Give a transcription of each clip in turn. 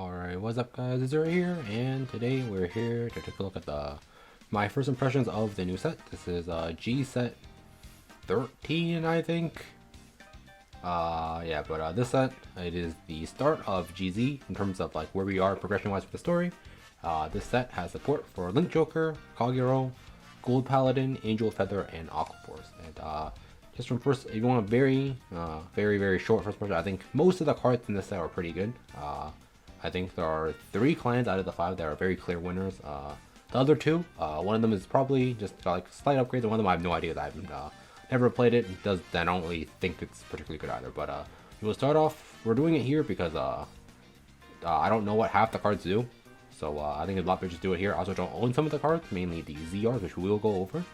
Alright, what's up guys, it's Zero here, and today we're here to take a look at my first impressions of the new set. This is G set 13, I think. This set, it is the start of GZ in terms of like where we are progression-wise with the story. This set has support for Link Joker, Kagero, Gold Paladin, Angel Feather, and Aqua Force. And just from first, if you want a very short first impression, I think most of the cards in this set are pretty good. I think there are 3 clans out of the 5 that are very clear winners. The other 2, one of them is probably just like slight upgrades, and one of them I have no idea. That I've never played it. I don't really think it's particularly good either. But we'll start off. We're doing it here because I don't know what half the cards do, so I think it's a lot better just do it here. I also don't own some of the cards, mainly the ZRs, which we will go over.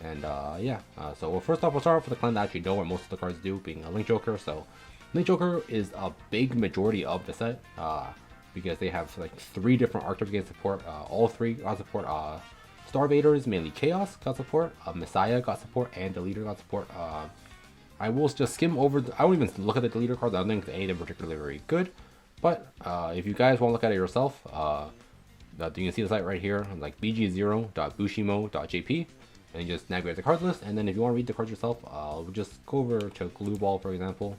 And first off, we'll start off with the clan that actually know what most of the cards do, being a Link Joker. So Link Joker is a big majority of the set, because they have like 3 different archetypes get support. All 3 got support. Star Vaders, mainly Chaos, got support. Messiah got support, and Deleter got support. I will just skim over. I won't even look at the Deleter cards. I don't think any of them are particularly very good. But if you guys want to look at it yourself, you can see the site right here, like bg0.bushimo.jp, and you just navigate the card list. And then if you want to read the cards yourself, we'll just go over to Glue Ball, for example.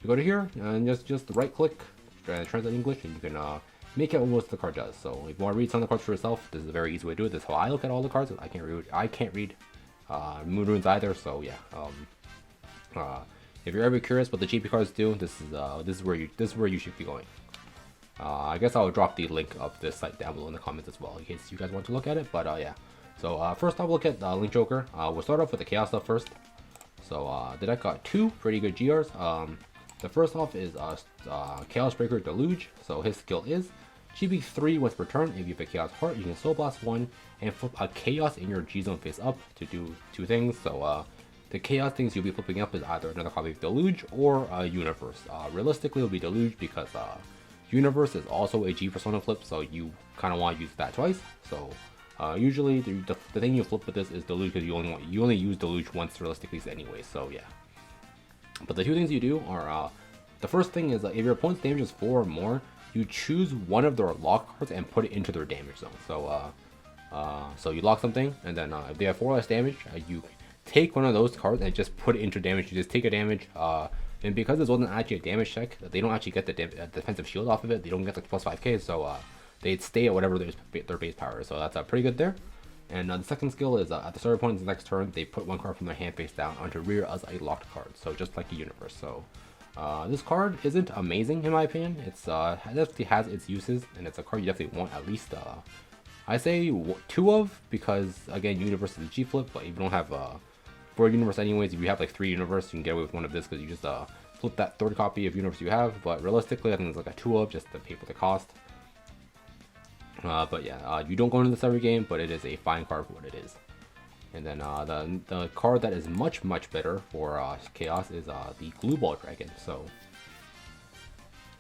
You go to here and just right click, translate English, and you can make out what most of the card does. So if you want to read some of the cards for yourself, this is a very easy way to do it. This is how I look at all the cards. I can't read moon runes either. So yeah. If you're ever curious what the GP cards do, this is where you should be going. I guess I'll drop the link of this site down below in the comments as well, in case you guys want to look at it. But yeah. So first off, look at Link Joker. We'll start off with the Chaos stuff first. So the deck got 2 pretty good GRs. The first off is Chaos Breaker Deluge. So his skill is GB 3 once per turn. If you have a Chaos Heart, you can Soul Blast 1 and flip a Chaos in your G zone face up to do 2 things. So the Chaos things you'll be flipping up is either another copy of Deluge or Universe. Realistically, it'll be Deluge because Universe is also a G Persona flip, so you kind of want to use that twice. So usually the thing you flip with this is Deluge, because you only use Deluge once realistically anyway. So yeah. But the 2 things you do are, the first thing is if your opponent's damage is 4 or more, you choose one of their lock cards and put it into their damage zone. So so you lock something, and then if they have 4 less damage, you take one of those cards and just put it into damage. You just take a damage, and because this wasn't actually a damage check, they don't actually get the defensive shield off of it. They don't get like plus 5k, so they'd stay at whatever their base power is. So that's pretty good there. And the second skill is at the start of opponent's next turn, they put 1 card from their hand face down onto rear as a locked card. So just like a Universe. So this card isn't amazing in my opinion. It definitely has its uses, and it's a card you definitely want at least I say 2 of, because again, Universe is a G flip. But if you don't have for Universe anyways, if you have like 3 Universe, you can get away with one of this because you just flip that 3rd copy of Universe you have. But realistically, I think it's like a 2 of just to pay for the cost. But yeah, you don't go into this every game, but it is a fine card for what it is. And then the card that is much better for Chaos is the Glue Ball Dragon. So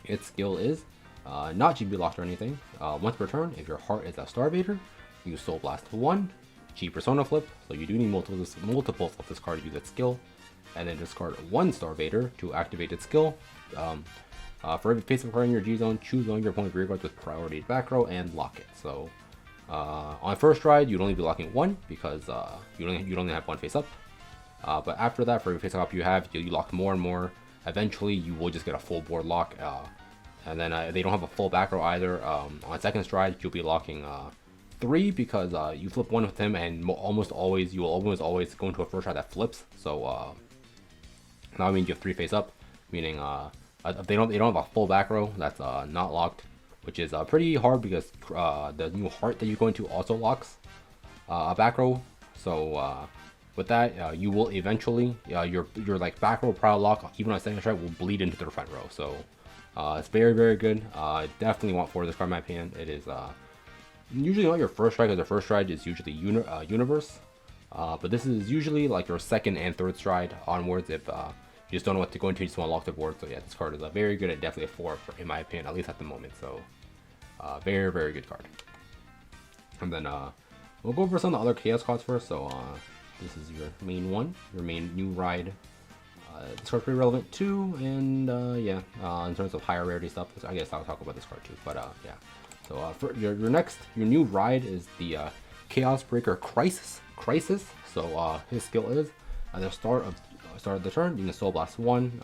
its skill is not GB locked or anything. Once per turn, if your heart is a Star Vader, you Soul Blast 1, G Persona flip. So you do need multiple of this card to use its skill, and then discard 1 Star Vader to activate its skill. For every face-up card in your G zone, choose one of your opponent's rear guards with priority back row and lock it. So on first ride, you'd only be locking 1 because you only have 1 face up. But after that, for every face up you have, you lock more and more. Eventually, you will just get a full board lock. And then they don't have a full back row either. On second stride, you'll be locking 3 because you flip 1 with him, and you will almost always go into a first ride that flips. So that means you have 3 face up, meaning they don't have a full back row that's not locked, which is pretty hard because the new heart that you go into also locks a back row. So with that, you will eventually your like back row proud lock even on second strike will bleed into the front row. So it's very good. Definitely want for this card in my opinion. It is usually not your first strike, because the first stride is usually Universe, but this is usually like your second and third stride onwards if you just don't know what to go into, you just want to lock the board. So yeah, this card is very good and definitely a 4 in my opinion, at least at the moment. So very good card. And then we'll go over some of the other Chaos cards first. So this is your main one, your main new ride this card's pretty relevant too, and yeah, in terms of higher rarity stuff, I guess I'll talk about this card too. But yeah, so for your new ride is the Chaos Breaker Crisis. So his skill is at the start of the turn, you can Soul Blast 1.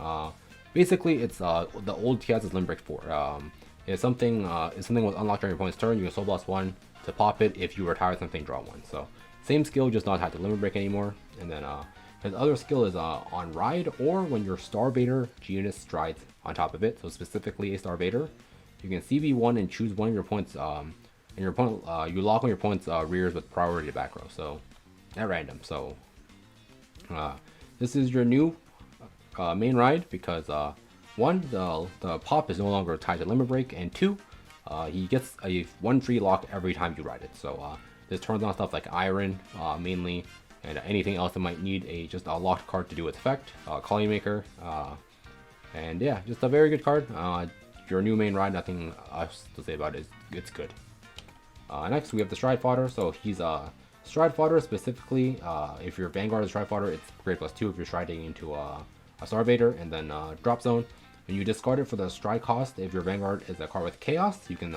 Basically, it's the old TS's Limb Break 4. If something was unlocked during your opponent's turn, you can Soul Blast 1 to pop it. If you retire something, draw 1. So same skill, just not have to Limit Break anymore. And then his other skill is on Ride, or when your Star Vader G-Unit strides on top of it. So specifically a Star Vader, you can CB1 and choose one of your opponent's and your opponent you lock on your opponent's rears with priority to back row. So at random. So this is your new main ride because one, the pop is no longer tied to Limit Break, and two, he gets a 1 free lock every time you ride it. So this turns on stuff like Iron mainly, and anything else that might need just a locked card to do its effect. Colony Maker, and yeah, just a very good card. Your new main ride, nothing else to say about it. It's good. Next we have the Stride Fodder. So he's Stride Fodder specifically. If your Vanguard is Stride Fodder, it's grade +2 if you're striding into a Star Vader, and then Drop Zone. When you discard it for the stride cost, if your Vanguard is a card with Chaos, you can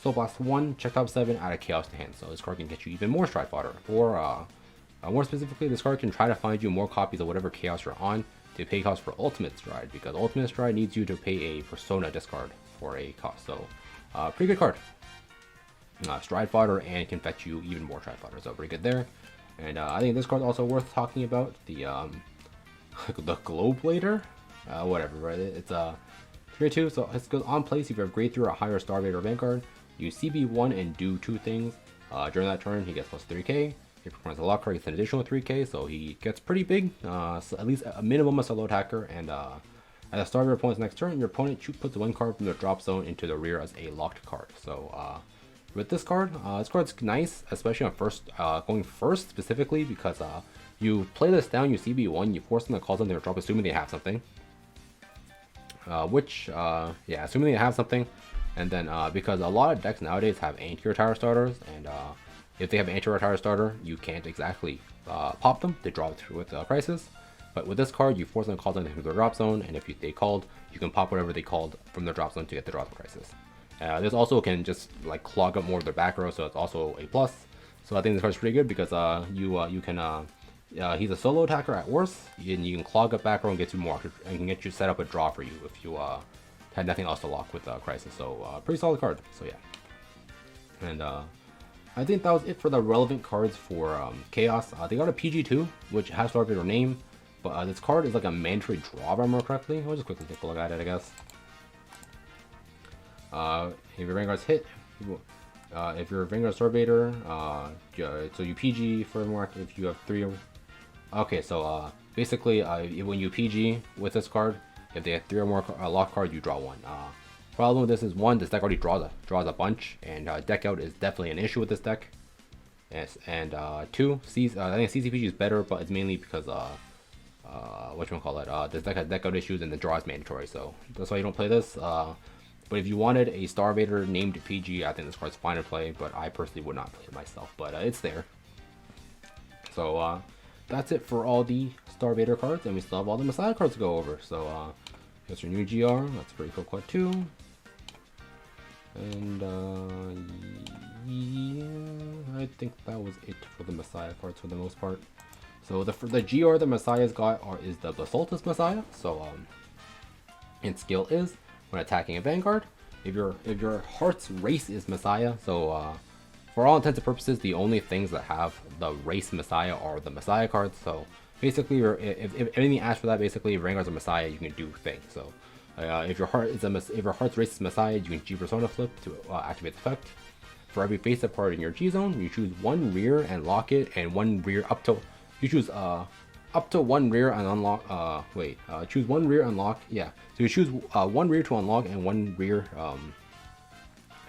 Soul Blast 1, check top 7, add a Chaos to hand. So this card can get you even more Stride Fodder. Or more specifically, this card can try to find you more copies of whatever Chaos you're on to pay cost for Ultimate Stride, because Ultimate Stride needs you to pay a Persona discard for a cost. So pretty good card. Stride Fodder, and can fetch you even more Stride Fodder, so pretty good there. And I think this card's also worth talking about, the the Glowblader, whatever, right? It's grade 2, so it goes on place if you have grade 3 or higher Star Vader Vanguard. You CB1 and do 2 things. During that turn, he gets +3k. If he performs a lock card, he gets an additional 3k, so he gets pretty big, so at least a minimum of solo attacker. And at the start of your opponent's next turn, your opponent puts 1 card from the drop zone into the rear as a locked card. So with this card's nice, especially on going first specifically, because you play this down, you CB1, you force them to call something or drop, assuming they have something. Yeah, assuming they have something. And then because a lot of decks nowadays have anti-retire starters, and if they have an anti-retire starter, you can't exactly pop them to draw through with Crisis. But with this card, you force them to call something from the drop zone, and if they called, you can pop whatever they called from the drop zone to get the drop Crisis. This also can just like clog up more of their back row, so it's also a plus. So I think this card's pretty good because you can he's a solo attacker at worst, and you can clog up back row and get you more, and can get you set up a draw for you if you had nothing else to lock with Crisis. So pretty solid card. So yeah, and I think that was it for the relevant cards for Chaos. They got a PG2, which has Star Vader name, but this card is like a mandatory draw, if I remember correctly. I'll just quickly take a look at it, I guess. If your Vanguard's hit, if your Vanguard Star Vader, so you PG for mark if you have 3. Okay, so basically, when you PG with this card, if they have 3 or more lock cards, you draw 1. Problem with this is, 1, this deck already draws a bunch, and deck out is definitely an issue with this deck. Yes, and 2, I think CCPG is better, but it's mainly because this deck has deck out issues and the draw is mandatory, so that's why you don't play this. But if you wanted a Star Vader named PG, I think this card's fine to play, but I personally would not play it myself, but it's there. So that's it for all the Star Vader cards, and we still have all the Messiah cards to go over. So here's your new GR, that's pretty cool card too. And yeah, I think that was it for the Messiah cards for the most part. So the GR the Messiah's got is the Basaltus Messiah. So its skill is, when attacking a Vanguard, if your Heart's race is Messiah, so for all intents and purposes, the only things that have the race Messiah are the Messiah cards. So basically, if anything asks for that, basically, if Vanguard's a Messiah, you can do things. So if your Heart's race is Messiah, you can G Persona flip to activate the effect. For every face-up card in your G zone, you choose 1 rear and lock it, and 1 rear up to up to 1 rear and unlock. Choose 1 rear unlock. Yeah, so you choose 1 rear to unlock and 1 rear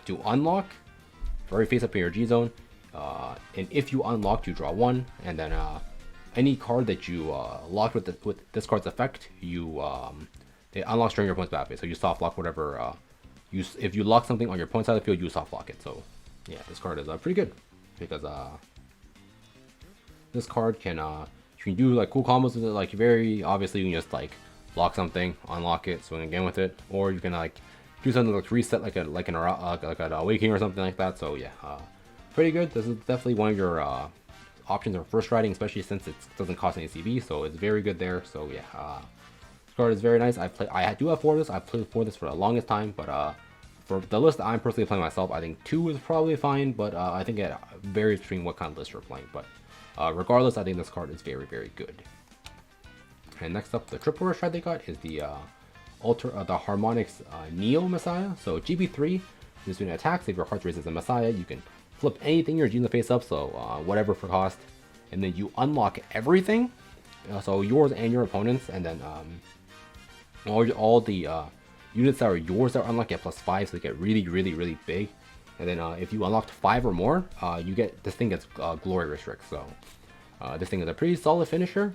to unlock for every face up in your G zone. And if you unlock, you draw 1, and then any card that you locked with this card's effect, it unlocks during your opponent's battle phase. So you soft lock whatever. If you lock something on your opponent's side of the field, you soft lock it. So yeah, this card is pretty good because this card can You can do like cool combos with it. Like very obviously, you can just like lock something, unlock it, swing again with it, or you can like do something like reset like an awakening or something like that. So yeah, pretty good. This is definitely one of your options for first riding, especially since it doesn't cost any CB, so it's very good there. So yeah, this card is very nice. I do have 4 of this. I've played 4 of this for the longest time, but for the list that I'm personally playing myself, I think 2 is probably fine, but I think it varies between what kind of list you're playing. But regardless, I think this card is very, very good. And next up, the triple rush ride they got is the the Harmonix Neo Messiah. So GB3 is doing attacks. If your heart raises a Messiah, you can flip anything you're in the face up, so whatever for cost, and then you unlock everything, so yours and your opponents, and then all the units that are yours that are unlocked get +5, so they get really, really, really big. And then if you unlocked 5 or more, you get this thing gets glory restrict. So this thing is a pretty solid finisher.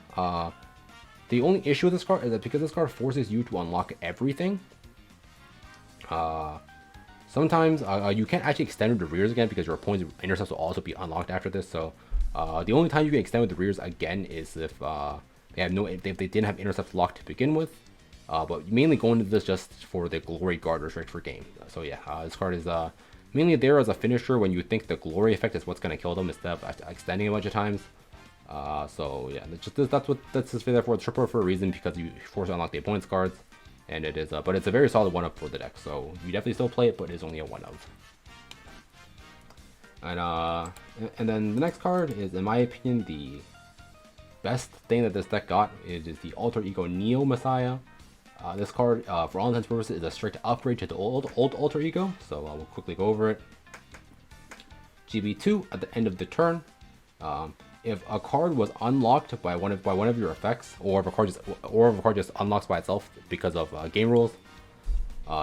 The only issue with this card is that because this card forces you to unlock everything, sometimes you can't actually extend with the rears again because your opponent's intercepts will also be unlocked after this. So the only time you can extend with the rears again is if if they didn't have intercepts locked to begin with. But mainly going into this just for the glory guard restrict for game. So yeah, this card is mainly there as a finisher when you think the glory effect is what's going to kill them instead of extending a bunch of times. So yeah, that's just there for the triple for a reason, because you force to unlock the opponent's cards, and it is but it's a very solid 1-up for the deck, so you definitely still play it, but it's only a 1-of. And then the next card is, in my opinion, the best thing that this deck got is the Alter Ego Neo Messiah. This card, for all intents and purposes, is a strict upgrade to the old Alter Ego, so we'll quickly go over it. GB2 at the end of the turn. If a card was unlocked by one of your effects, or if a card just unlocks by itself because of game rules,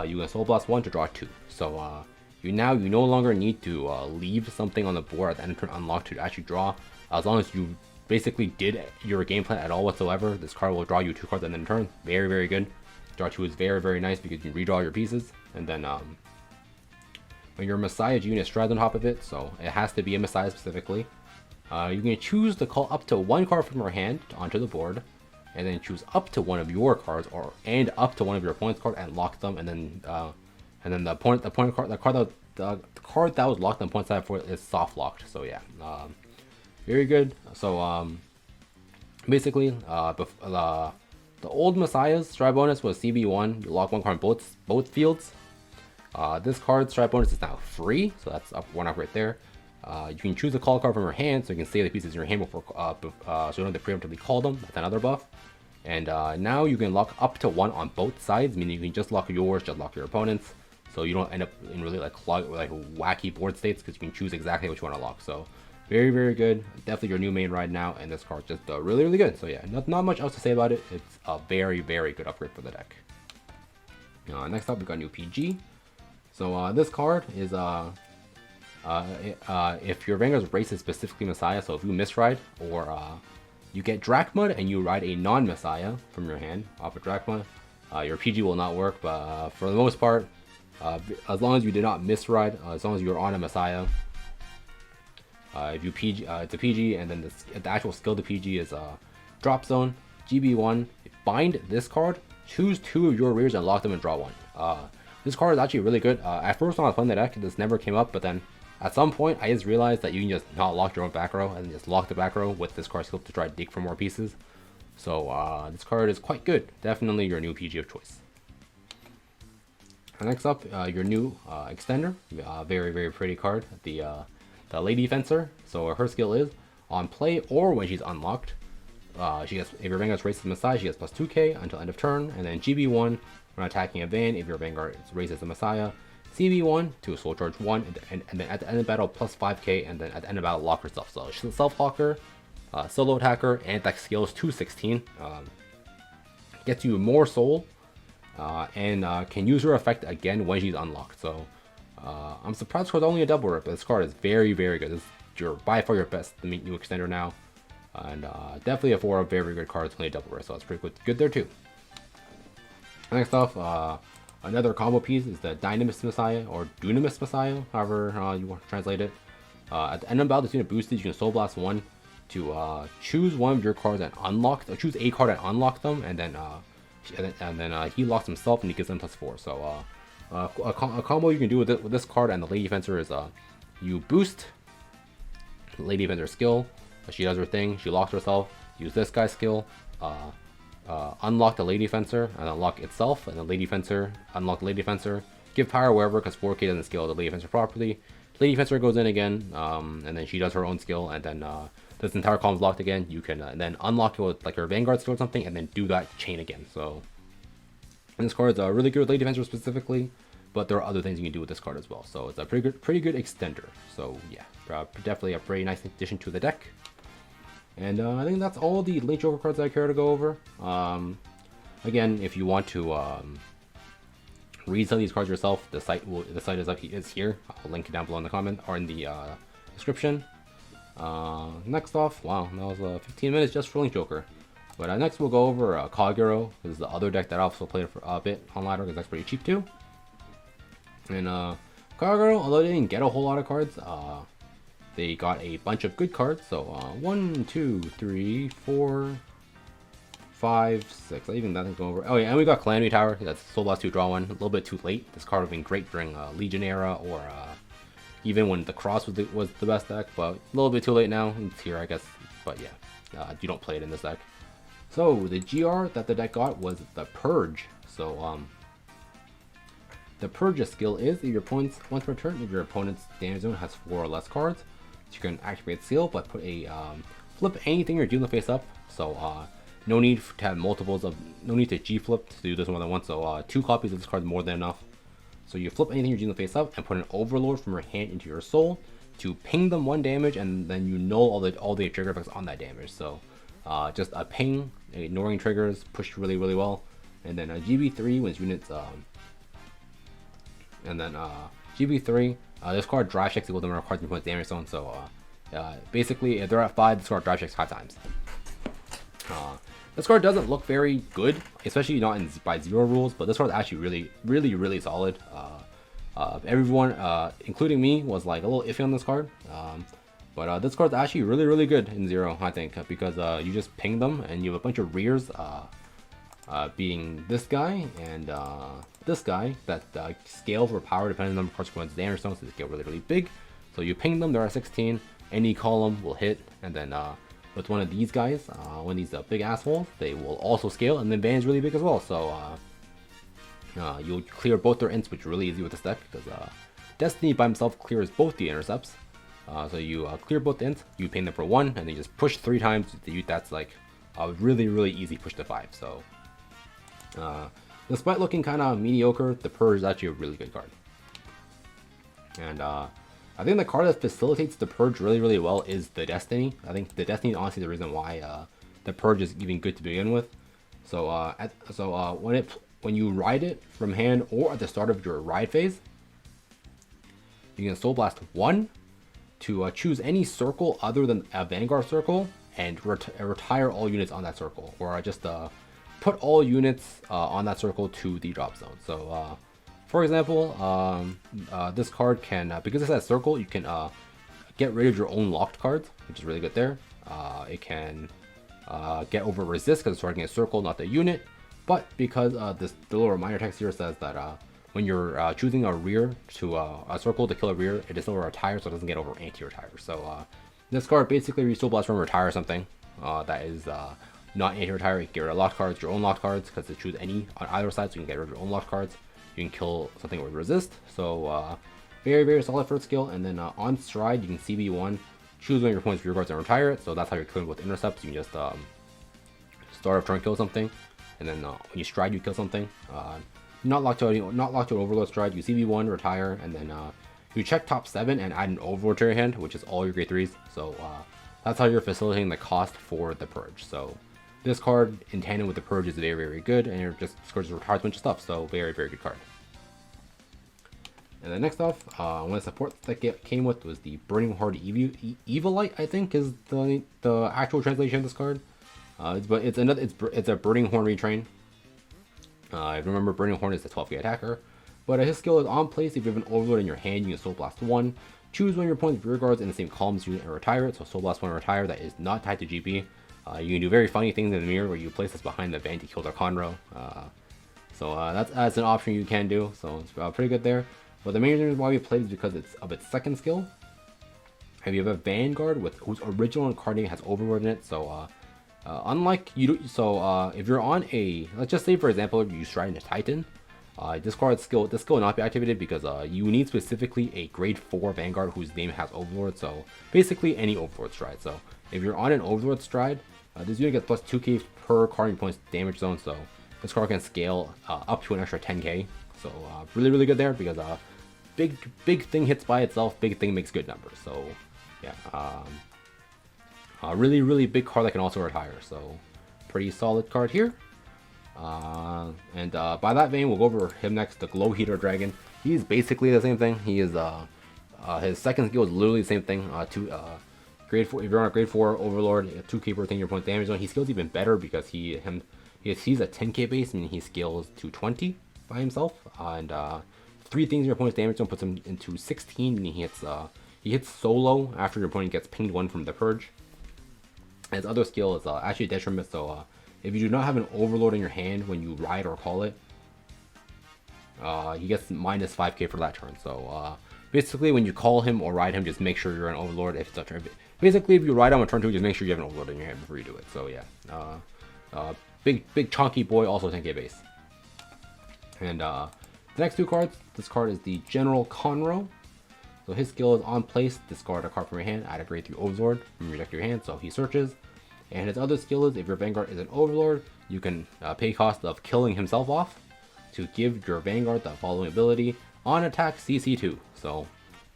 you can Soul Blast 1 to draw 2. So you no longer need to leave something on the board at the end of turn unlocked to actually draw. As long as you basically did your game plan at all whatsoever, this card will draw you 2 cards at the end of turn. Very, very good. Draw 2 is very, very nice because you can redraw your pieces, and then when your Messiah unit strides on top of it, so it has to be a Messiah specifically. You can choose to call up to 1 card from your hand onto the board, and then choose up to 1 of your cards, and up to 1 of your opponent's cards, and lock them. And then the card that was locked on the opponent's side for it is soft locked. So yeah, very good. So basically, the old Messiah's stride bonus was CB1. You lock 1 card on both fields. This card's stride bonus is now free, so that's one up right there. You can choose a call card from your hand, so you can save the pieces in your hand before, so you don't have to preemptively call them. That's another buff. And now you can lock up to 1 on both sides, meaning you can just lock yours, just lock your opponent's, so you don't end up in really like wacky board states, because you can choose exactly what you want to lock. So very, very good. Definitely your new main ride now, and this card's just really, really good. So yeah, not much else to say about it. It's a very, very good upgrade for the deck. Next up, we got new PG. So this card is if your Vanguard's race is specifically Messiah, so if you misride, or you get Drachma and you ride a non-Messiah from your hand off of Drachma, your PG will not work, but for the most part, as long as you did not misride, as long as you're on a Messiah, if you PG, it's a PG, and then the actual skill to PG is Drop Zone, GB1, bind this card, choose 2 of your rears and lock them and draw 1. This card is actually really good. At first when I was playing the deck, this never came up, but then at some point I just realized that you can just not lock your own back row and just lock the back row with this card skill to try to dig for more pieces. So this card is quite good. Definitely your new PG of choice. Next up, your new extender. Very, very pretty card. The Lady Fencer. So her skill is on play or when she's unlocked. She gets, if your Vanguard's race is Messiah, she gets +2k until end of turn. And then GB1 when attacking a van, if your Vanguard raises the Messiah, CB1 to Soul Charge 1, and then at the end of battle +5k, and then at the end of battle lock herself. So she's a self-locker, solo attacker, and that skill is 216. Gets you more soul, and can use her effect again when she's unlocked. So I'm surprised it's only a double rip, but this card is very, very good. This is by far your best new extender now, and definitely a 4 very good cards, only a double rip, so it's pretty good there too. Next off, another combo piece is the Dynamis Messiah, or Dunamis Messiah, however you want to translate it. At the end of battle, this unit boosted, you can Soul Blast 1 to choose one of your cards and unlock, or choose a card and unlock them, and then he locks himself and he gives them +4. So a combo you can do with this card and the Lady Fencer is you boost Lady Fencer's skill. She does her thing. She locks herself. Use this guy's skill. Unlock the Lady Fencer and unlock itself, and the Lady Fencer, unlock the Lady Fencer. Give power wherever, because 4K doesn't scale the Lady Fencer properly. Lady Fencer goes in again, and then she does her own skill, and then this entire column is locked again. You can then unlock it with like her Vanguard skill or something, and then do that chain again. So and this card is really good with Lady Fencer specifically, but there are other things you can do with this card as well. So it's a pretty good extender. So yeah, definitely a very nice addition to the deck. And I think that's all the late Joker cards I care to go over. Again, if you want to read some of these cards yourself, the site is here. I'll link it down below in the comment or in the description. Next off, wow, that was 15 minutes just for Link Joker. But next we'll go over Kagero. This is the other deck that I also played for a bit on ladder because that's pretty cheap too. And Kagero, although they didn't get a whole lot of cards, they got a bunch of good cards. So 1, 2, 3, 4, 5, 6. I think that's going over. Oh yeah, and we got Calamity Tower. That's Soul Blast 2 draw 1. A little bit too late. This card would have been great during Legion era or even when the Cross was the best deck, but a little bit too late now. It's here, I guess. But yeah, you don't play it in this deck. So the GR that the deck got was the Purge. So the Purge skill is if your opponent's once per turn, if your opponent's damage zone has 4 or less cards, you can activate Seal, but put a flip anything you're dealing face up. So no need to have multiples of, no need to G flip to do this more than once. So 2 copies of this card is more than enough. So you flip anything you're dealing face up and put an Overlord from your hand into your soul to ping them 1 damage, and then you null all the trigger effects on that damage. So just a ping, ignoring triggers, pushed really well. And then a GB3 when units and then GB3, this card drive checks equal to the number of cards in opponent's damage zone. So basically, if they're at 5, this card drive checks 5 times. This card doesn't look very good, especially not by 0 rules, but this card is actually really solid. Everyone, including me, was like a little iffy on this card. But this card's actually really good in 0, I think, because you just ping them and you have a bunch of rears, being this guy and this guy that scale for power depending on the number of cards opponent's damage zone, so they get really big. So you ping them, they're at 16, any column will hit, and then with one of these guys, one of these big assholes, they will also scale, and then ban is really big as well. So you'll clear both their ints, which is really easy with this deck, because Destiny by himself clears both the intercepts. So you clear both the ints, you ping them for 1, and then you just push 3 times. That's like a really easy push to 5. So despite looking kind of mediocre, the Purge is actually a really good card. And I think the card that facilitates the Purge really well is the Destiny. I think the Destiny is honestly the reason why the Purge is even good to begin with. So when you ride it from hand or at the start of your ride phase, you can Soul Blast 1 to choose any circle other than a Vanguard circle and retire all units on that circle, or just put all units on that circle to the drop zone. So for example, this card can, because it's that circle, you can get rid of your own locked cards, which is really good there. It can get over resist because it's targeting a circle, not the unit. But because the little reminder text here says that when you're choosing a rear to a circle to kill a rear, it is still a retire, so it doesn't get over anti-retire. So this card basically you Soul Blast from retire something that is not anti-retire. You can get rid of locked cards, your own locked cards, because to choose any on either side, so you can get rid of your own locked cards. You can kill something with resist. So very solid first skill. And then on stride, you can CB1, choose one of your opponent's rear guards and retire it. So that's how you're killing with intercepts. You can just start off turn kill something, and then when you stride, you kill something. Not locked to an overload stride. You CB1, retire, and then you check top 7 and add an overload to your hand, which is all your grade 3s. So that's how you're facilitating the cost for the Purge. So this card in tandem with the Purge is very good, and it just scores a retires a bunch of stuff. So very good card. And then next off, one of the supports that came with was the Burning Heart Evilite, I think is the actual translation of this card. But it's a Burning Horn retrain. I remember Burning Horn is the 12k attacker. But his skill is on place. If you have an Overlord in your hand, you can Soul Blast 1. Choose one of your opponent's rear guards in the same column as you and retire it. So Soul Blast 1 retire, that is not tied to GP. You can do very funny things in the mirror where you place this behind the van to kill their Conroe. That's an option you can do, so it's pretty good there. But the main reason why we played is because it's of its second skill. And you have a Vanguard with whose original incarnate has Overlord in it. So if you're on a, let's just say for example you stride into Titan, this skill will not be activated because you need specifically a grade 4 Vanguard whose name has Overlord. So basically any Overlord stride. So if you're on an Overlord stride, this unit gets plus 2k per card points damage zone. So this card can scale up to an extra 10k. So really good there because big thing hits by itself, big thing makes good numbers. So yeah, really big card that can also retire. So pretty solid card here. By that vein, we'll go over him next, the Glow Heater Dragon. He's basically the same thing. He is his second skill is literally the same thing. Grade 4. If you're on a grade 4 Overlord, 2k per thing your point damage zone. He scales even better because he's a 10k base, meaning he scales to 20 by himself, and 3 things your opponent's damage zone puts him into 16, meaning he hits solo after your opponent gets pinged 1 from the purge. And his other skill is actually detriment. So if you do not have an Overlord in your hand when you ride or call it, he gets minus 5k for that turn. So basically, when you call him or ride him, just make sure you're an Overlord. If it's a turn, basically, if you ride him on turn 2, just make sure you have an Overlord in your hand before you do it. So yeah, big chunky boy, also 10k base. And the next 2 cards, this card is the General Conroe. So his skill is on place, discard a card from your hand, add a grade 3 Overlord from your deck to your hand, so he searches. And his other skill is, if your Vanguard is an Overlord, you can pay cost of killing himself off to give your Vanguard the following ability: on attack CC2. So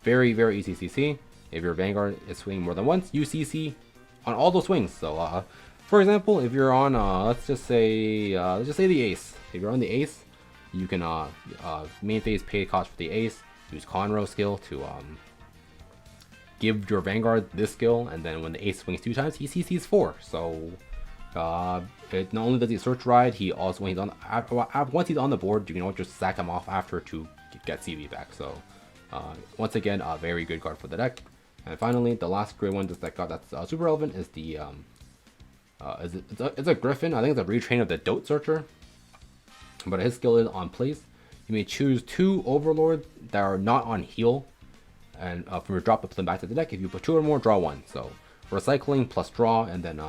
very easy CC. If your Vanguard is swinging more than once, you CC on all those swings. So for example, if you're on let's just say the Ace. If you're on the Ace, you can main phase pay cost for the Ace, use Conroe skill to give your Vanguard this skill, and then when the Ace swings 2 times, he CCs 4. So not only does he search ride, he also, when he's on once he's on the board, you can always just sack him off after to get CV back. So once again, a very good card for the deck. And finally, the last great one this deck got that's super relevant is the it's a Griffin. I think it's a retrain of the Dote Searcher, but his skill is on place. You may choose 2 Overlords that are not on heal, and from your drop, put them back to the deck. If you put 2 or more, draw 1. So recycling plus draw, and then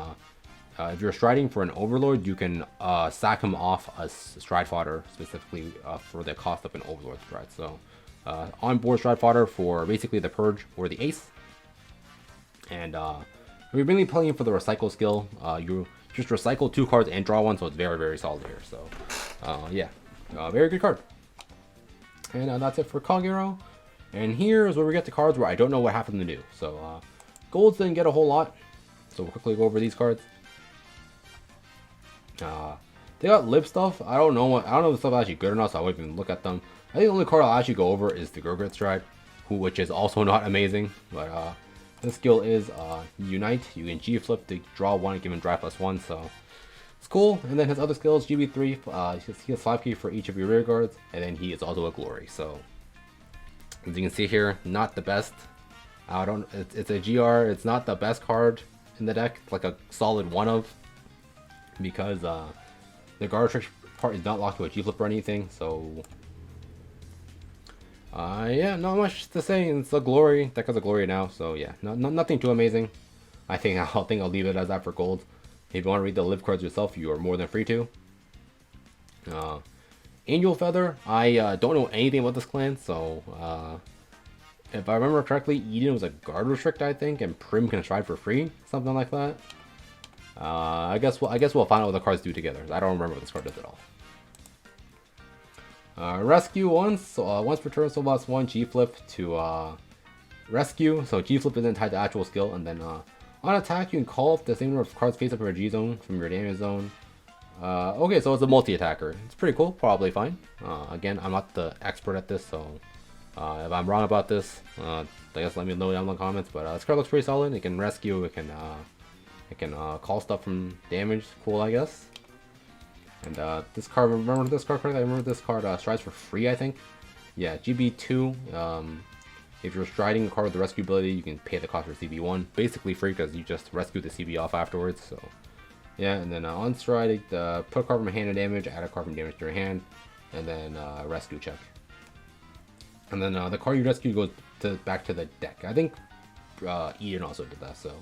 if you're striding for an Overlord, you can sack him off as stride fodder, specifically for the cost of an Overlord stride. So on board stride fodder for basically the Purge or the Ace. And we're mainly playing for the recycle skill. You just recycle 2 cards and draw 1, so it's very solid here. So yeah, very good card. And that's it for Kagero. And here's where we get the cards where I don't know what happened to do. So Golds didn't get a whole lot, so we'll quickly go over these cards. They got lip stuff. I don't know if the stuff is actually good or not, so I won't even look at them. I think the only card I'll actually go over is the Gurgrit Stride, which is also not amazing. But this skill is Unite. You can G flip to draw 1 and give him drive +1, so it's cool. And then his other skills, GB3, he has 5k for each of your rear guards, and then he is also a Glory. So as you can see here, not the best. It's a GR. It's not the best card in the deck. It's like a solid 1 of, because the guard trick part is not locked to a G flip or anything. So yeah, not much to say. It's a Glory. Deck has a Glory now, so yeah, nothing too amazing. I think I'll leave it as that for Gold. If you want to read the live cards yourself, you are more than free to. Angel Feather, I don't know anything about this clan, so if I remember correctly, Eden was a guard restrict, I think, and Prim can stride for free, something like that. I guess we'll find out what the cards do together. I don't remember what this card does at all. Rescue once per turn, Soul Blast 1, G flip to rescue. So G flip isn't tied to actual skill, and then on attack you can call up the same number of cards face up in your G zone from your damage zone. Okay, so it's a multi-attacker. It's pretty cool, probably fine. Again, I'm not the expert at this, so if I'm wrong about this, I guess let me know down in the comments. But this card looks pretty solid. It can rescue, it can call stuff from damage. Cool, I guess. And this card, remember this card correctly? I remember this card strides for free, I think. Yeah, GB2. If you're striding a card with the rescue ability, you can pay the cost for CB1. Basically free because you just rescue the CB off afterwards. So yeah, and then on stride, put a card from hand and damage, add a card from damage to your hand, and then rescue check. And then the card you rescue goes back to the deck. I think Eden also did that, so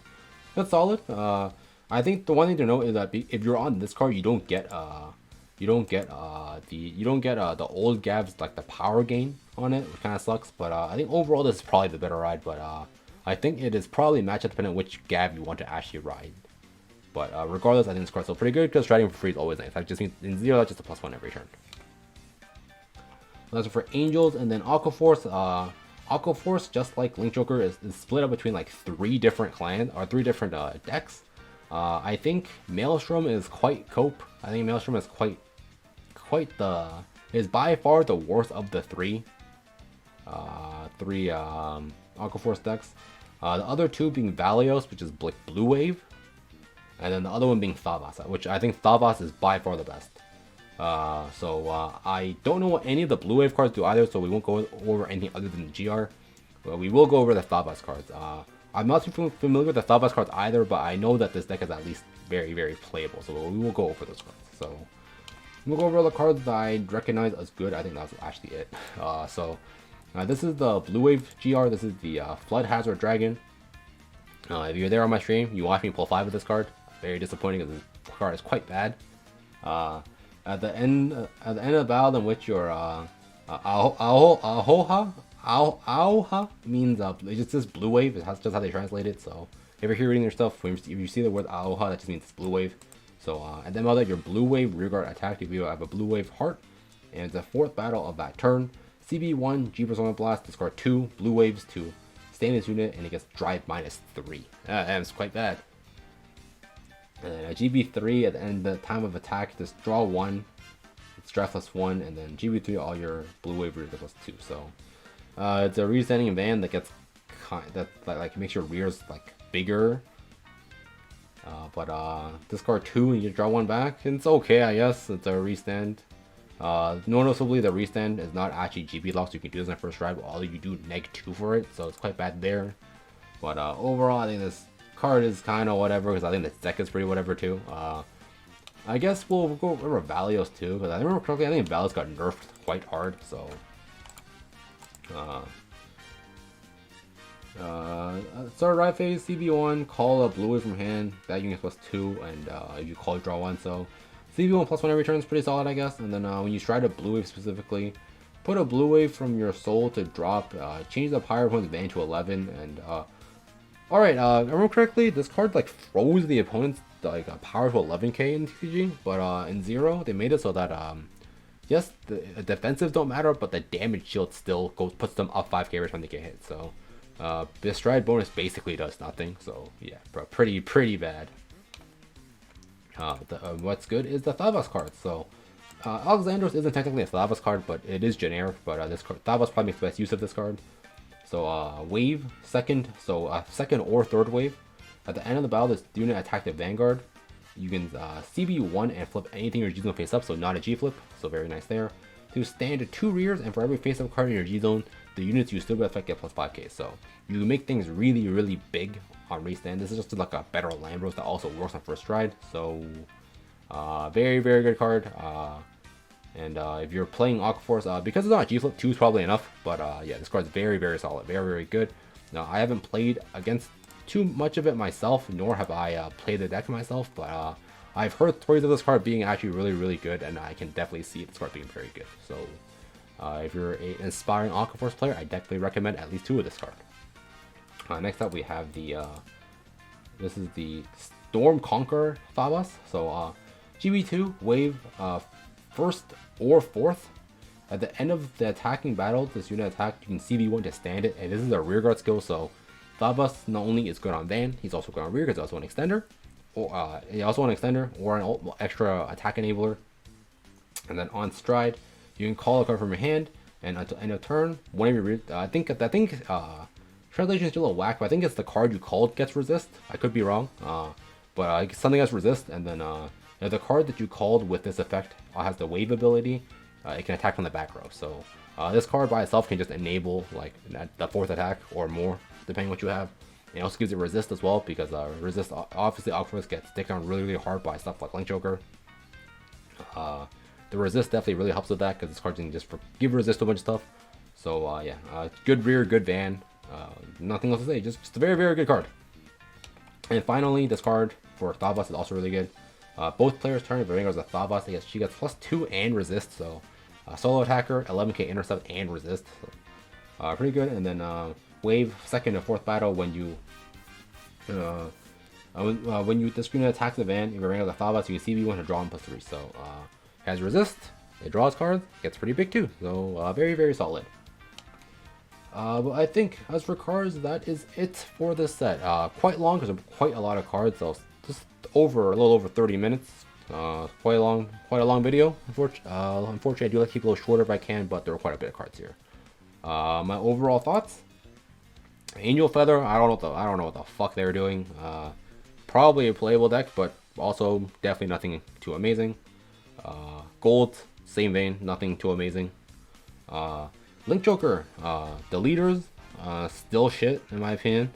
that's solid. I think the one thing to note is that if you're on this card, you don't get the old Gav's like the power gain on it, which kind of sucks. But I think overall this is probably the better ride. But I think it is probably matchup dependent which Gav you want to actually ride. But regardless, I think this card's still pretty good because riding for free is always nice. That just means in zero, that's just a +1 every turn. That's for Angels, and then Aqua Force. Aqua Force, just like Link Joker, is split up between like 3 different clans or 3 different decks. I think Maelstrom is quite cope. I think Maelstrom is is by far the worst of the 3 Aqua Force decks. The other 2 being Valios, which is Blue Wave, and then the other one being Thavas, which I think Thavas is by far the best. I don't know what any of the Blue Wave cards do either, so we won't go over anything other than the GR. But we will go over the Thavas cards. I'm not too familiar with the Thavas cards either, but I know that this deck is at least very, very playable, so we will go over those cards. So we'll go over the cards that I recognize as good. I think that's actually it. This is the Blue Wave GR. This is the Flood Hazard Dragon. If you're there on my stream, you watch me pull 5 with this card. Very disappointing because this card is quite bad. At the end of the battle in which your Aoha means it's just blue wave. That's just how they translate it. So if you're here reading your stuff, if you see the word Aoha, that just means it's blue wave. So at the end of that, your blue wave rearguard attack. If you have a blue wave heart, and it's the 4th battle of that turn. CB1 G Persona Blast. Discard 2 blue waves to stand this unit, and it gets drive -3. That's quite bad. And then GB3 at the end of the time of attack, just draw 1, it's draft +1, and then GB3 all your blue wave rear +2. So it's a restanding van that gets that makes your rears like bigger. Discard 2 and you draw 1 back, and it's okay, I guess. It's a restand. Noticeably, the restand is not actually GB lock, so you can do this in the first ride, but all you do -2 for it, so it's quite bad there. But overall, I think this card is kind of whatever, because I think the deck is pretty whatever too. I guess we'll go over Valios too, because I remember correctly, I think Valios got nerfed quite hard, so start ride phase, CB1, call a blue wave from hand, that unit +2, and if you call, draw 1, so CB1 +1 every turn is pretty solid, I guess. And then when you stride a blue wave specifically, put a blue wave from your soul to drop, change the power opponent's van to 11, and alright, if I remember correctly, this card like froze the opponent's like power to 11k in TCG, but in Zero they made it so that yes, the defensives don't matter, but the damage shield still puts them up 5k every time they get hit. So the stride bonus basically does nothing. So yeah, bro, pretty bad. What's good is the Thavas card. So Alexandros isn't technically a Thavas card, but it is generic. But this card, Thavas probably makes the best use of this card. So wave second or 3rd wave. At the end of the battle, this unit attack the Vanguard. You can CB1 and flip anything in your G zone face up, so not a G flip. So very nice there. To stand 2 rears, and for every face up card in your G zone, the units you still effect get +5k. So you make things really big on restand. This is just like a better Lambros that also works on first stride. So very good card. And if you're playing Aqua Force, because it's not G flip, 2 is probably enough. But yeah, this card's very solid, very good. Now I haven't played against too much of it myself, nor have I played the deck myself, but I've heard stories of this card being actually really good, and I can definitely see this card being very good. So if you're an aspiring Aqua Force player, I definitely recommend at least 2 of this card. Next up we have the this is the Storm Conqueror Thavas. So GB2 wave 1st or 4th. At the end of the attacking battle, this unit attack, you can CB1 to stand it, and this is a rearguard skill. So Thavas not only is good on Van, he's also good on rear, because he's also an extender, or an extra attack enabler. And then on stride, you can call a card from your hand, and until end of turn, one of your rear, I think translation is still a little whack, but I think it's the card you called gets resist. I could be wrong, but something has resist, and then if the card that you called with this effect has the wave ability, it can attack from the back row. So This card by itself can just enable like the 4th attack or more, depending what you have. It also gives it resist as well, because resist, obviously Aquaforce gets taken on really hard by stuff like Link Joker. The resist definitely really helps with that, because this card can just give resist to a bunch of stuff. So yeah, good rear, good van. Nothing else to say, just a very good card. And finally, this card for Thavas is also really good. Both players turn if Vanguard's a Thavas, she gets +2 and resist, so solo attacker, 11k intercept and resist. So, pretty good. And then wave 2nd and 4th battle when you the screen attacks the van, if Vanguard's a Thavas, you can CB1 to draw him +3. So has resist, it draws cards, gets pretty big too. So very solid. But I think as for cards, that is it for this set. Quite long because quite a lot of cards. So just a little over 30 minutes. Quite a long video. Unfortunately, I do like to keep it a little shorter if I can, but there are quite a bit of cards here. My overall thoughts: Angel Feather. I don't know what the fuck they were doing. Probably a playable deck, but also definitely nothing too amazing. Gold, same vein, nothing too amazing. Link Joker, the leaders, still shit in my opinion.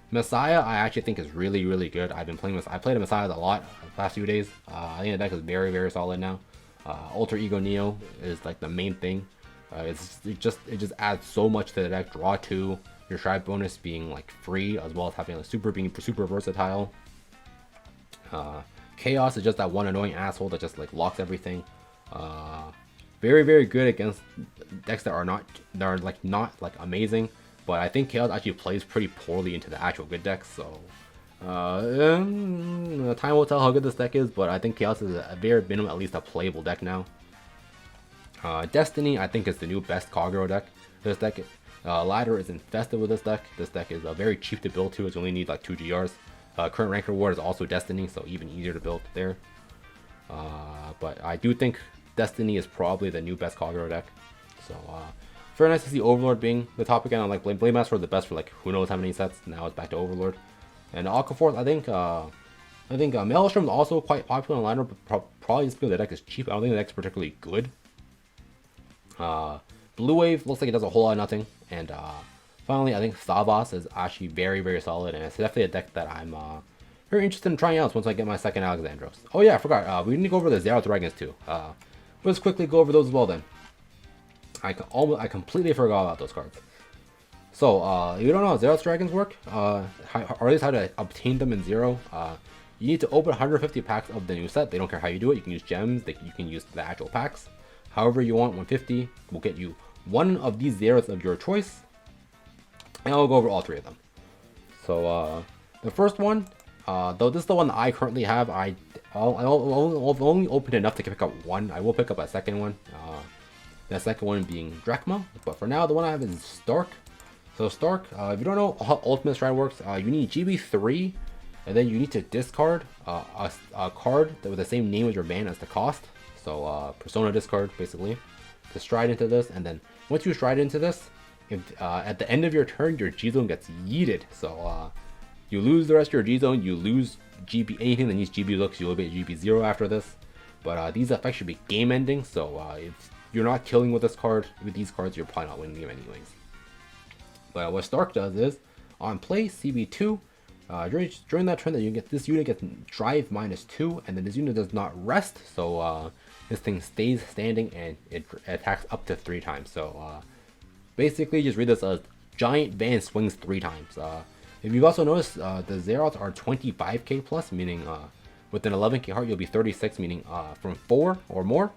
Messiah, I actually think is really good. I played a Messiah a lot the past few days. I think the deck is very solid now. Alter Ego Neo is like the main thing. It just adds so much to the deck. Draw 2, your strike bonus being like free, as well as having being super versatile. Chaos is just that one annoying asshole that just like locks everything. Very good against decks that are not amazing, but I think Chaos actually plays pretty poorly into the actual good decks. So time will tell how good this deck is, but I think Chaos is a very minimum at least a playable deck now. Destiny, I think, is the new best Kagero deck. This deck, Ladder is infested with this deck. This deck is very cheap to build too. It's only need like 2 GRs. Current rank reward is also Destiny, so even easier to build there. But I do think Destiny is probably the new best Kagero deck. So very nice to see Overlord being the top again. Like Blade Master was the best for like who knows how many sets. Now it's back to Overlord. And Aquaforce, I think Maelstrom is also quite popular in lineup, but probably just because the deck is cheap. I don't think the deck's particularly good. Blue Wave looks like it does a whole lot of nothing. And finally, I think Thavas is actually very solid, and it's definitely a deck that I'm very interested in trying out once I get my second Alexandros. Oh yeah, I forgot. We need to go over the Zero Dragons too. Let's quickly go over those as well then. I completely forgot about those cards. So, you don't know how Zeros Dragons work, or at least how to obtain them in Zero. You need to open 150 packs of the new set. They don't care how you do it. You can use gems, you can use the actual packs. However you want, 150 will get you one of these Zeros of your choice. And I'll go over all 3 of them. So, the first one, though this is the one that I currently have, I've only opened enough to pick up one. I will pick up a second one. The second one being Drachma. But for now, the one I have is Stark. So Stark, if you don't know how Ultimate Stride works, you need GB3, and then you need to discard a card that with the same name as your man as the cost. So Persona discard, basically, to stride into this. And then once you stride into this, if, at the end of your turn, your G-Zone gets yeeted. So you lose the rest of your G-Zone, you lose GB, anything that needs GB looks, you'll be at GB0 after this. But these effects should be game ending, so if you're not killing with this card, with these cards, you're probably not winning the game anyways. But what Stark does is, on play CB2, during that turn that you get, this unit gets drive -2, and then this unit does not rest, so this thing stays standing and it attacks up to 3 times. So basically just read this as Giant Van swings 3 times. If you've also noticed, the Zeroths are 25k plus, meaning with an 11k heart you'll be 36, meaning from 4 or more.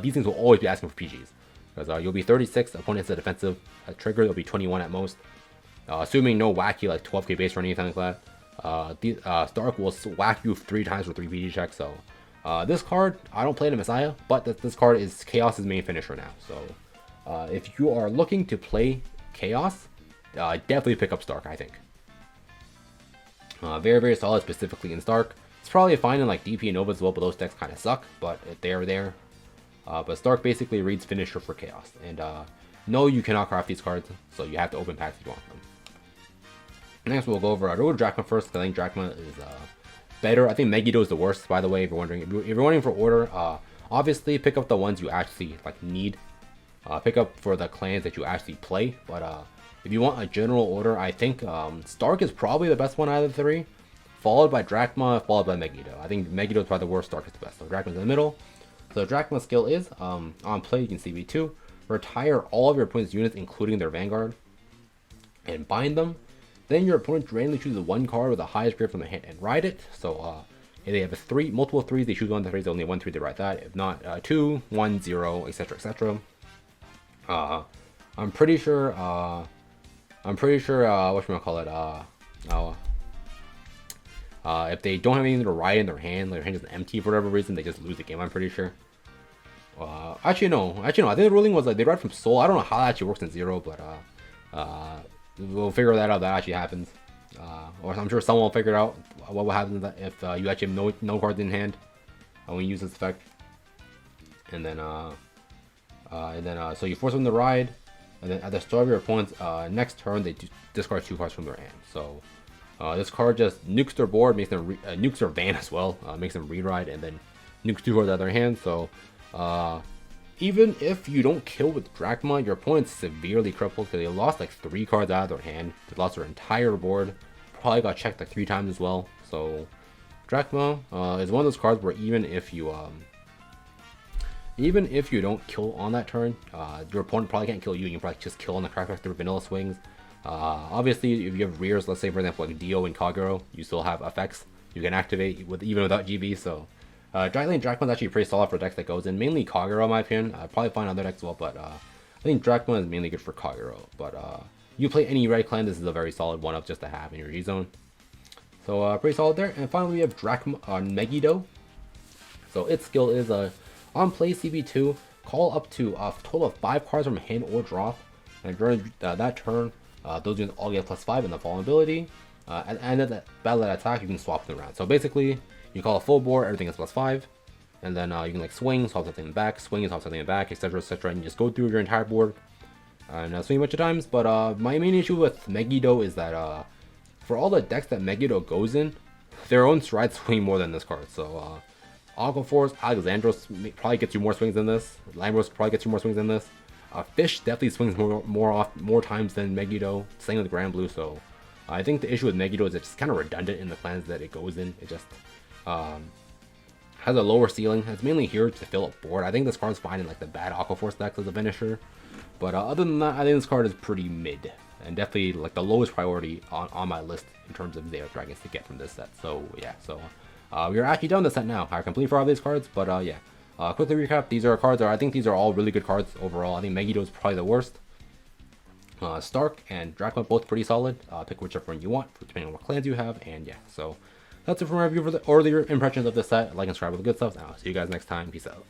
These things will always be asking for PGs, because you'll be 36, opponent's a defensive trigger, they'll be 21 at most. Assuming no wacky like 12k base or anything like that, Stark will whack you 3 times for 3 PG checks. So this card, I don't play the Messiah, but this card is Chaos's main finisher now. So if you are looking to play Chaos, definitely pick up Stark, I think. Very solid, specifically in Stark. It's probably fine in like DP and Nova as well, but those decks kind of suck, but they're there. But Stark basically reads finisher for Chaos. And no, you cannot craft these cards, so you have to open packs if you want them. Next, we'll go over Drachma first, because I think Drachma is better. I think Megiddo is the worst, by the way, if you're wondering. If you're wondering for order, obviously pick up the ones you actually like need. pick up for the clans that you actually play. But if you want a general order, I think Stark is probably the best one out of the three, followed by Drachma, followed by Megiddo. I think Megiddo is probably the worst, Stark is the best. So Drachma's in the middle. So Drachma's skill is, on play you can CB2, retire all of your opponent's units including their Vanguard, and bind them. Then your opponent randomly chooses one card with the highest grade from the hand and ride it. So if they have multiple threes, they choose one of the threes, only one three, they ride that. If not, 2, 1, 0, etc, etc. I'm pretty sure whatchamacallit, if they don't have anything to ride in their hand, like their hand is empty for whatever reason, they just lose the game, I'm pretty sure. Actually no, I think the ruling was like they ride from soul. I don't know how that actually works in Zero, but we'll figure that out if that actually happens. Or I'm sure someone will figure it out what will happen if you actually have no cards in hand when you use this effect. And then so you force them to ride, and then at the start of your opponent's next turn, they discard 2 cards from their hand. So this card just nukes their board, makes them nukes their van as well, makes them re-ride, and then nukes 2 cards out of their hand. So even if you don't kill with Drachma, your opponent's severely crippled because they lost like 3 cards out of their hand. They lost their entire board. Probably got checked like 3 times as well. So Drachma is one of those cards where even if you don't kill on that turn, your opponent probably can't kill you. You can probably just kill on the crackback through vanilla swings. Obviously, if you have rears, let's say for example like Dio and Kagero, you still have effects you can activate even without GB. So Giant Lane Drachma is actually pretty solid for decks that goes in. Mainly Kagero in my opinion. I'd probably find other decks as well, but I think Drachma is mainly good for Kagero. But you play any red clan, this is a very solid one up just to have in your G zone. So pretty solid there. And finally we have Drachma on Megiddo. So its skill is on play CB2, call up to a total of 5 cards from hand or drop, and during that turn, those units all get +5 in the fall ability. At the end of the battle attack, you can swap them around. So basically, you call a full board, everything is +5, and then you can like swing, swap something in the back, swing, swap something in the back, etc, etc, and you just go through your entire board and swing a bunch of times. But my main issue with Megiddo is that for all the decks that Megiddo goes in, their own stride swing more than this card. So Aquaforce, Alexandros probably gets you more swings than this. Lambros probably gets you more swings than this. Fish definitely swings more times than Megiddo. Same with Grand Blue. So I think the issue with Megiddo is it's kind of redundant in the clans that it goes in. It just has a lower ceiling. It's mainly here to fill up board. I think this card's fine in like the bad Aquaforce decks as a finisher. But other than that, I think this card is pretty mid. And definitely like the lowest priority on my list in terms of Xayah Dragons to get from this set. So yeah, so we are actually done with the set now. I complete for all these cards, but yeah. Quickly recap, these are cards, I think these are all really good cards overall. I think Megiddo is probably the worst. Stark and Drachma both pretty solid. Pick whichever one you want, depending on what clans you have, and yeah. So that's it for my review for the earlier impressions of this set. Like and subscribe with the good stuff, and I'll see you guys next time. Peace out.